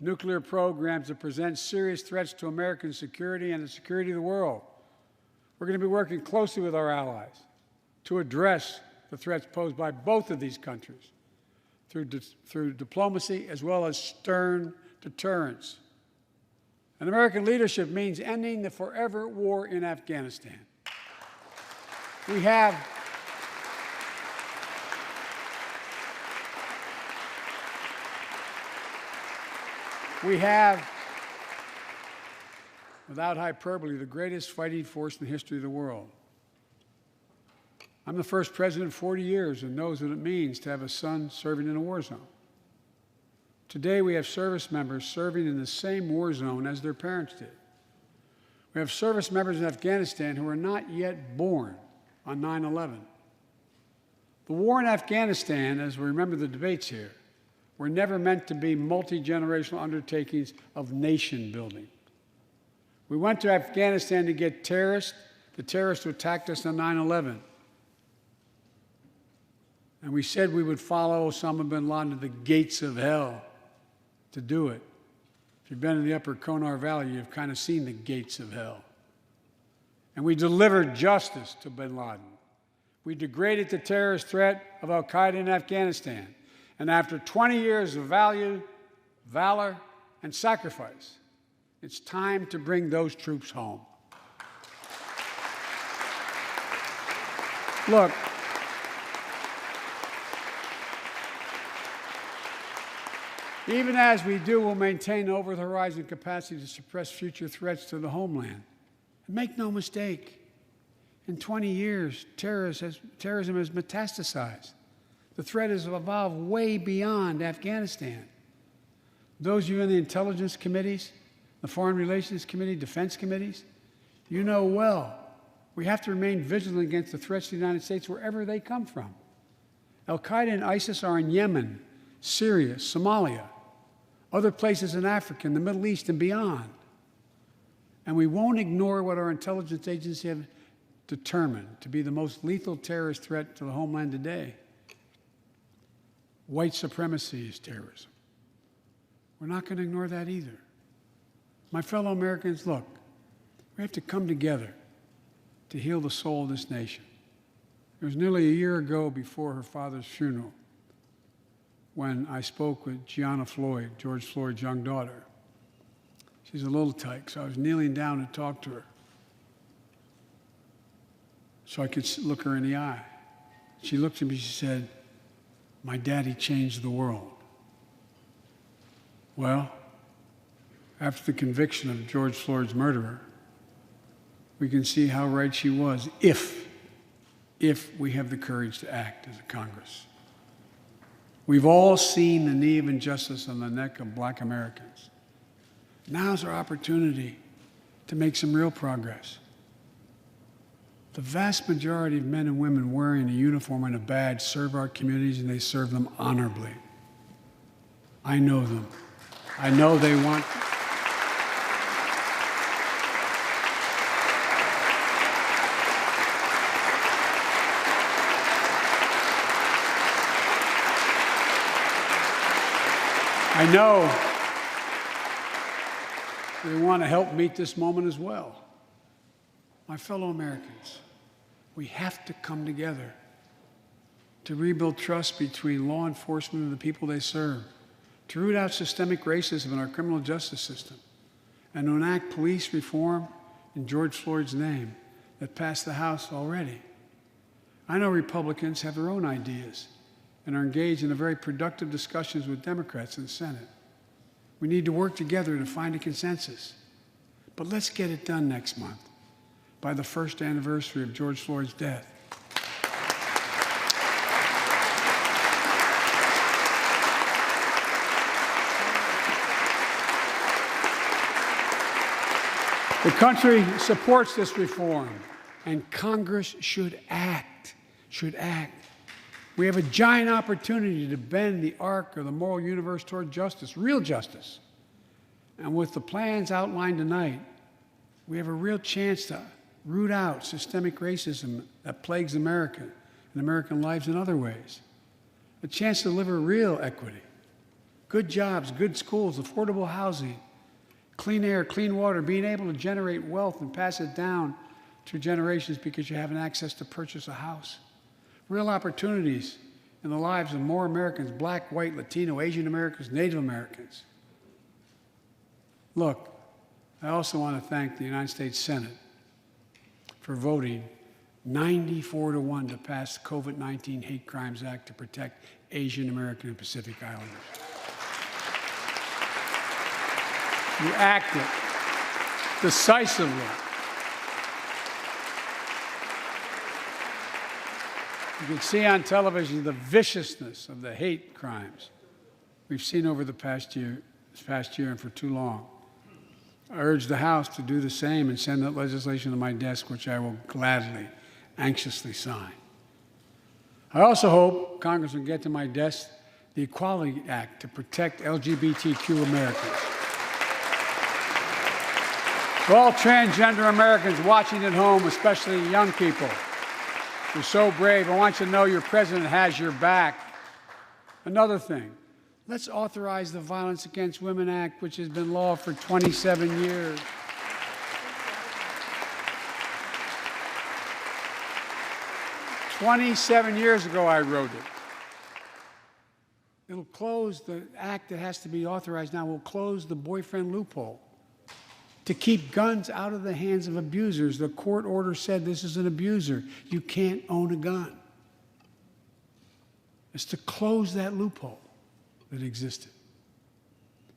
nuclear programs that present serious threats to American security and the security of the world. We're going to be working closely with our allies to address the threats posed by both of these countries through diplomacy as well as stern deterrence. And American leadership means ending the forever war in Afghanistan. We have without hyperbole, the greatest fighting force in the history of the world. I'm the first president in 40 years who knows what it means to have a son serving in a war zone. Today, we have service members serving in the same war zone as their parents did. We have service members in Afghanistan who are not yet born on 9/11. The war in Afghanistan, as we remember the debates here, were never meant to be multi-generational undertakings of nation building. We went to Afghanistan to get the terrorists who attacked us on 9/11. And we said we would follow Osama bin Laden to the gates of hell to do it. If you've been in the upper Konar Valley, you've kind of seen the gates of hell. And we delivered justice to bin Laden. We degraded the terrorist threat of al-Qaeda in Afghanistan. And after 20 years of valor, and sacrifice, it's time to bring those troops home. Look, even as we do, we'll maintain over-the-horizon capacity to suppress future threats to the homeland. And make no mistake, in 20 years, terrorism has metastasized. The threat has evolved way beyond Afghanistan. Those of you in the intelligence committees, the foreign relations committee, defense committees, you know well, we have to remain vigilant against the threats to the United States wherever they come from. Al-Qaeda and ISIS are in Yemen, Syria, Somalia, other places in Africa, in the Middle East, and beyond. And we won't ignore what our intelligence agencies have determined to be the most lethal terrorist threat to the homeland today. White supremacy is terrorism. We're not going to ignore that either. My fellow Americans, look, we have to come together to heal the soul of this nation. It was nearly a year ago before her father's funeral when I spoke with Gianna Floyd, George Floyd's young daughter. She's a little tyke, so I was kneeling down to talk to her. so I could look her in the eye. She looked at me, she said, "My daddy changed the world." Well, after the conviction of George Floyd's murderer, we can see how right she was if we have the courage to act as a Congress. We've all seen the knee of injustice on the neck of Black Americans. Now's our opportunity to make some real progress. The vast majority of men and women wearing a uniform and a badge serve our communities, and they serve them honorably. I know them. I know they want. I know they want to help meet this moment as well. My fellow Americans, we have to come together to rebuild trust between law enforcement and the people they serve, to root out systemic racism in our criminal justice system, and to enact police reform in George Floyd's name that passed the House already. I know Republicans have their own ideas and are engaged in very productive discussions with Democrats in the Senate. We need to work together to find a consensus. But let's get it done next month, by the first anniversary of George Floyd's death. The country supports this reform, and Congress should act. We have a giant opportunity to bend the arc of the moral universe toward justice, real justice. And with the plans outlined tonight, we have a real chance to root out systemic racism that plagues America and American lives in other ways. A chance to deliver real equity, good jobs, good schools, affordable housing, clean air, clean water, being able to generate wealth and pass it down through generations because you have an access to purchase a house. Real opportunities in the lives of more Americans, Black, white, Latino, Asian Americans, Native Americans. Look, I also want to thank the United States Senate for voting 94-1 to pass the COVID-19 Hate Crimes Act to protect Asian American and Pacific Islanders. You acted decisively. You can see on television the viciousness of the hate crimes we've seen over this past year and for too long. I urge the House to do the same and send that legislation to my desk, which I will gladly, anxiously sign. I also hope Congress will get to my desk the Equality Act to protect LGBTQ Americans. To all transgender Americans watching at home, especially young people, you're so brave. I want you to know your president has your back. Another thing, let's authorize the Violence Against Women Act, which has been law for 27 years. "27 years ago, I wrote it. It'll close the act that has to be authorized now, will close the boyfriend loophole to keep guns out of the hands of abusers. The court order said this is an abuser. You can't own a gun. It's to close that loophole that existed.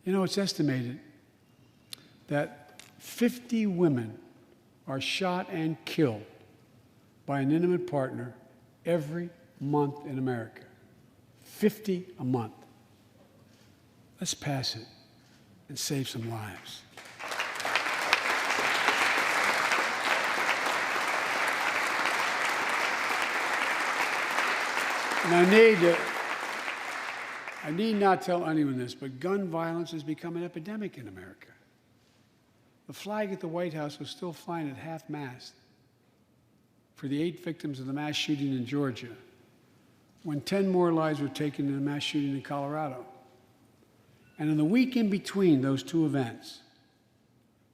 You know, it's estimated that 50 women are shot and killed by an intimate partner every month in America. 50 a month. Let's pass it and save some lives. And I need not tell anyone this, but gun violence has become an epidemic in America. The flag at the White House was still flying at half-mast for the 8 victims of the mass shooting in Georgia, when 10 more lives were taken in a mass shooting in Colorado. And in the week in between those two events,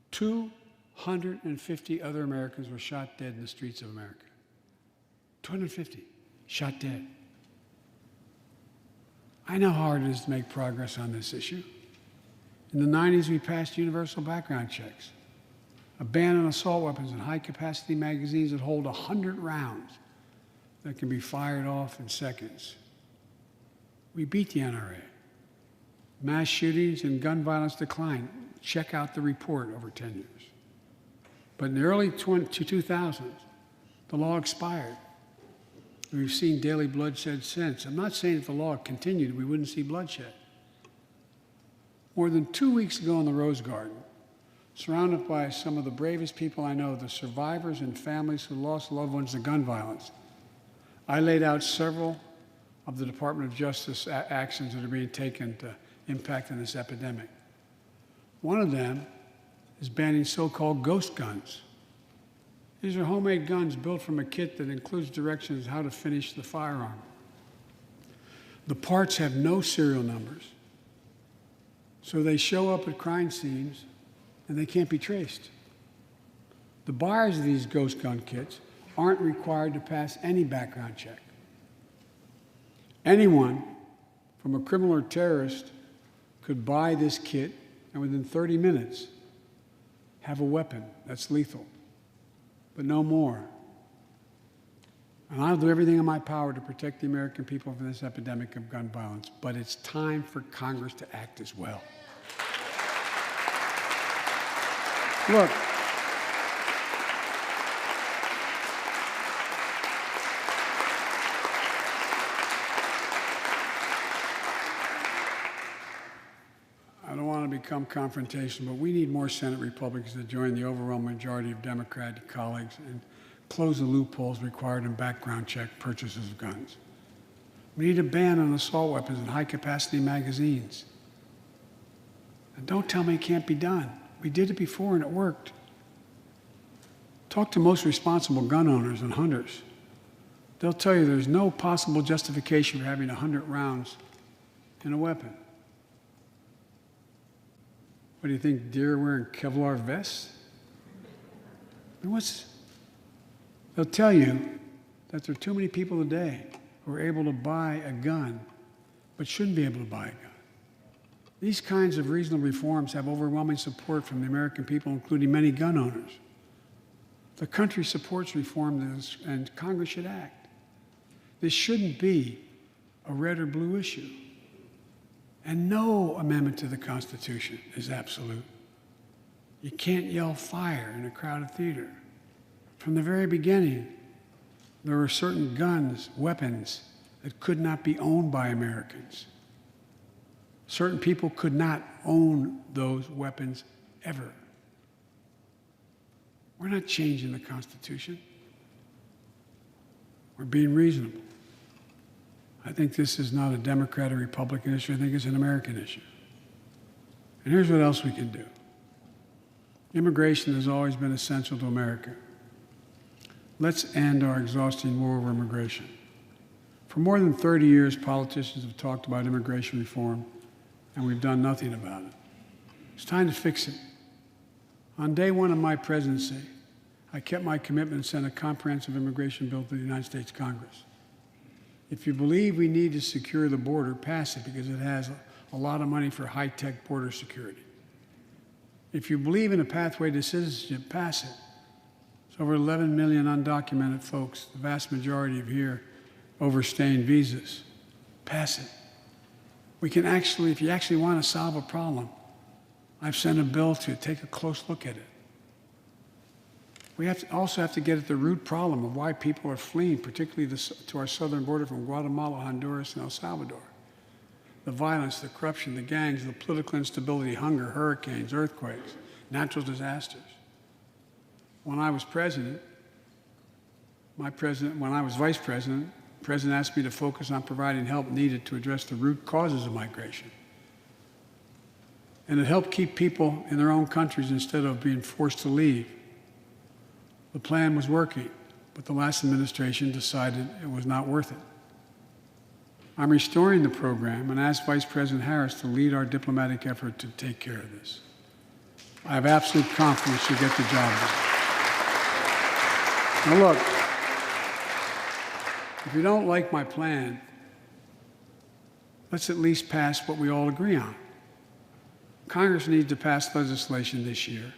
250 other Americans were shot dead in the streets of America. 250 shot dead. I know how hard it is to make progress on this issue. In the 90s, we passed universal background checks. a ban on assault weapons and high-capacity magazines that hold 100 rounds that can be fired off in seconds. We beat the NRA. Mass shootings and gun violence declined. Check out the report over 10 years. But in the early 2000s, the law expired. We've seen daily bloodshed since. I'm not saying if the law continued, we wouldn't see bloodshed. More than 2 weeks ago in the Rose Garden, surrounded by some of the bravest people I know, the survivors and families who lost loved ones to gun violence, I laid out several of the Department of Justice actions that are being taken to impact on this epidemic. One of them is banning so-called ghost guns. These are homemade guns built from a kit that includes directions how to finish the firearm. The parts have no serial numbers, so they show up at crime scenes and they can't be traced. The buyers of these ghost gun kits aren't required to pass any background check. Anyone, from a criminal or terrorist, could buy this kit and within 30 minutes have a weapon that's lethal, but no more. And I'll do everything in my power to protect the American people from this epidemic of gun violence, but it's time for Congress to act as well. Look, I don't want to become confrontational, but we need more Senate Republicans to join the overwhelming majority of Democratic colleagues and close the loopholes required in background check purchases of guns. We need a ban on assault weapons and high-capacity magazines. And don't tell me it can't be done. We did it before and it worked. Talk to most responsible gun owners and hunters. They'll tell you there's no possible justification for having 100 rounds in a weapon. What do you think, deer wearing Kevlar vests? They'll tell you that there are too many people today who are able to buy a gun but shouldn't be able to buy a gun. These kinds of reasonable reforms have overwhelming support from the American people, including many gun owners. The country supports reform, and Congress should act. This shouldn't be a red or blue issue. And no amendment to the Constitution is absolute. You can't yell fire in a crowded theater. From the very beginning, there were certain guns, weapons, that could not be owned by Americans. Certain people could not own those weapons ever. We're not changing the Constitution. We're being reasonable. I think this is not a Democrat or Republican issue. I think it's an American issue. And here's what else we can do. Immigration has always been essential to America. Let's end our exhausting war over immigration. For more than 30 years, politicians have talked about immigration reform, and we've done nothing about it. It's time to fix it. On day one of my presidency, I kept my commitment and sent a comprehensive immigration bill to the United States Congress. If you believe we need to secure the border, pass it because it has a lot of money for high-tech border security. If you believe in a pathway to citizenship, pass it. There's over 11 million undocumented folks, the vast majority of here overstaying visas. Pass it. We can actually, if you actually want to solve a problem, I've sent a bill to take a close look at it. We also have to get at the root problem of why people are fleeing, particularly to our southern border from Guatemala, Honduras, and El Salvador. The violence, the corruption, the gangs, the political instability, hunger, hurricanes, earthquakes, natural disasters. When I was president, when I was vice president, the president asked me to focus on providing help needed to address the root causes of migration. And it helped keep people in their own countries instead of being forced to leave. The plan was working, but the last administration decided it was not worth it. I'm restoring the program and asked Vice President Harris to lead our diplomatic effort to take care of this. I have absolute confidence she'll get the job done. Now look, if you don't like my plan, let's at least pass what we all agree on. Congress needs to pass legislation this year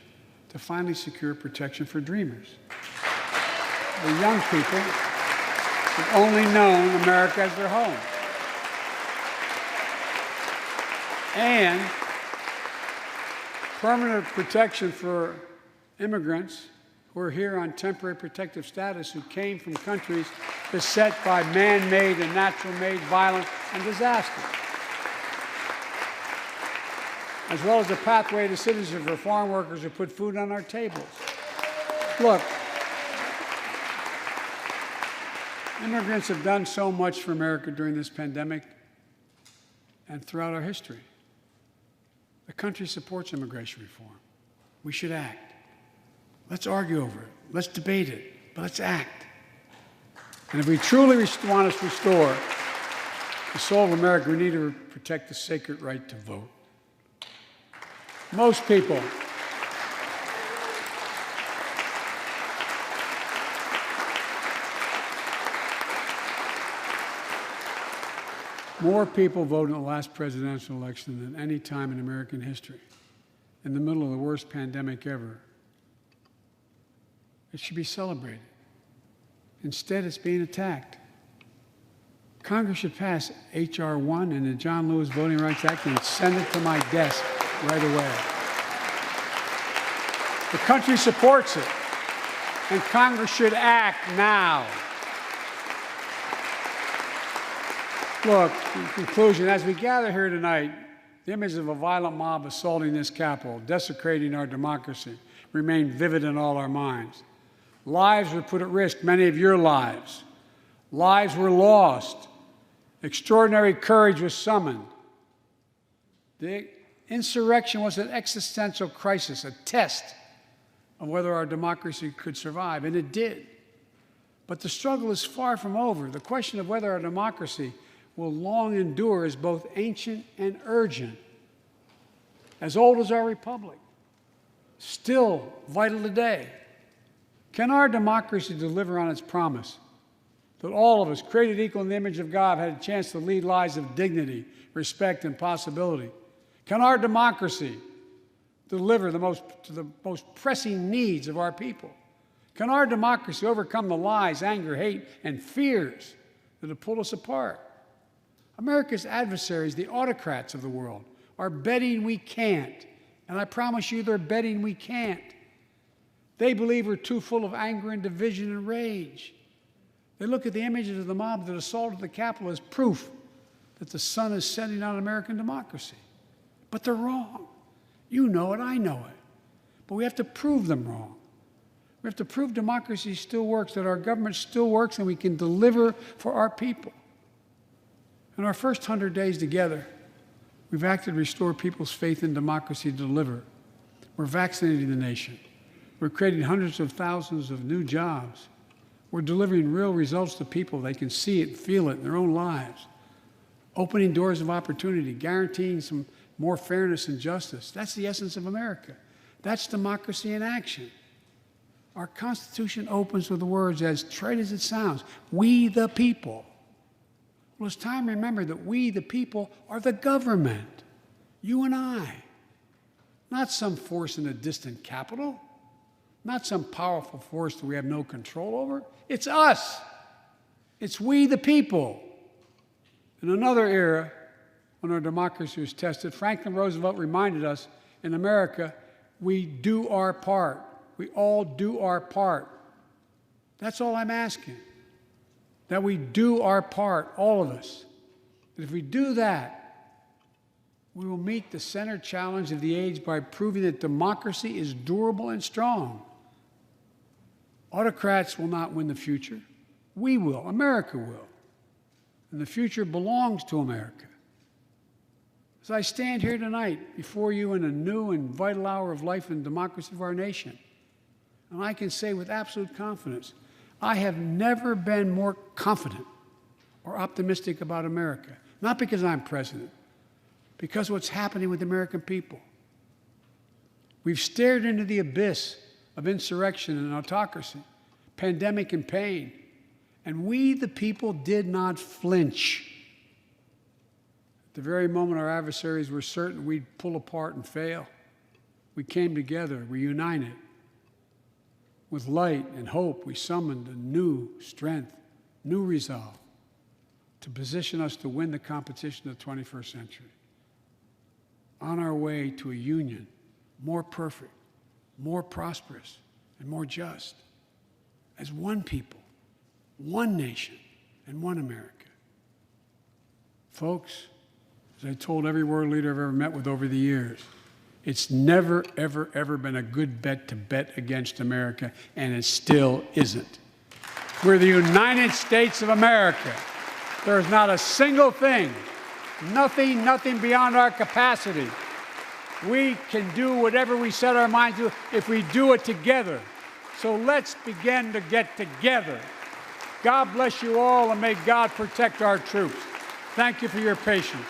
to finally secure protection for dreamers. The young people have only known America as their home. And permanent protection for immigrants who are here on temporary protective status who came from countries beset by man-made and natural-made violence and disaster, as well as a pathway to citizenship for foreign workers who put food on our tables. Look, immigrants have done so much for America during this pandemic and throughout our history. The country supports immigration reform. We should act. Let's argue over it. Let's debate it. But let's act. And if we truly want to restore the soul of America, we need to protect the sacred right to vote. Most people more people voted in the last presidential election than any time in American history, in the middle of the worst pandemic ever. It should be celebrated. Instead, it's being attacked. Congress should pass H.R. 1 and the John Lewis Voting Rights Act and send it to my desk right away. The country supports it, and Congress should act now. Look, in conclusion, as we gather here tonight, the image of a violent mob assaulting this Capitol, desecrating our democracy, remain vivid in all our minds. Lives were put at risk, many of your lives. Lives were lost. Extraordinary courage was summoned. The insurrection was an existential crisis, a test of whether our democracy could survive, and it did. But the struggle is far from over. The question of whether our democracy will long endure is both ancient and urgent, as old as our republic, still vital today. Can our democracy deliver on its promise that all of us, created equal in the image of God, had a chance to lead lives of dignity, respect, and possibility? Can our democracy deliver to the most pressing needs of our people? Can our democracy overcome the lies, anger, hate, and fears that have pulled us apart? America's adversaries, the autocrats of the world, are betting we can't. And I promise you they're betting we can't. They believe we're too full of anger and division and rage. They look at the images of the mob that assaulted the Capitol as proof that the sun is setting on American democracy. But they're wrong. You know it, I know it. But we have to prove them wrong. We have to prove democracy still works, that our government still works, and we can deliver for our people. In our first 100 days together, we've acted to restore people's faith in democracy to deliver. We're vaccinating the nation. We're creating hundreds of thousands of new jobs. We're delivering real results to people. They can see it, feel it in their own lives. Opening doors of opportunity, guaranteeing some more fairness and justice. That's the essence of America. That's democracy in action. Our Constitution opens with the words, as trite as it sounds, we the people. Well, it's time to remember that we, the people, are the government, you and I, not some force in a distant capital, not some powerful force that we have no control over. It's us. It's we, the people. In another era, when our democracy was tested, Franklin Roosevelt reminded us, in America, we do our part. We all do our part. That's all I'm asking. That we do our part, all of us. That if we do that, we will meet the center challenge of the age by proving that democracy is durable and strong. Autocrats will not win the future. We will. America will. And the future belongs to America. As I stand here tonight before you in a new and vital hour of life and democracy of our nation, and I can say with absolute confidence, I have never been more confident or optimistic about America. Not because I'm president, because of what's happening with the American people. We've stared into the abyss of insurrection and autocracy, pandemic and pain, and we, the people, did not flinch. At the very moment our adversaries were certain we'd pull apart and fail, we came together, we united. With light and hope, we summoned a new strength, new resolve to position us to win the competition of the 21st century. On our way to a union more perfect, more prosperous, and more just, as one people, one nation, and one America. Folks, as I told every world leader I've ever met with over the years, it's never, ever, ever been a good bet to bet against America, and it still isn't. We're the United States of America. There is not a single thing, nothing beyond our capacity. We can do whatever we set our minds to if we do it together. So let's begin to get together. God bless you all, and may God protect our troops. Thank you for your patience.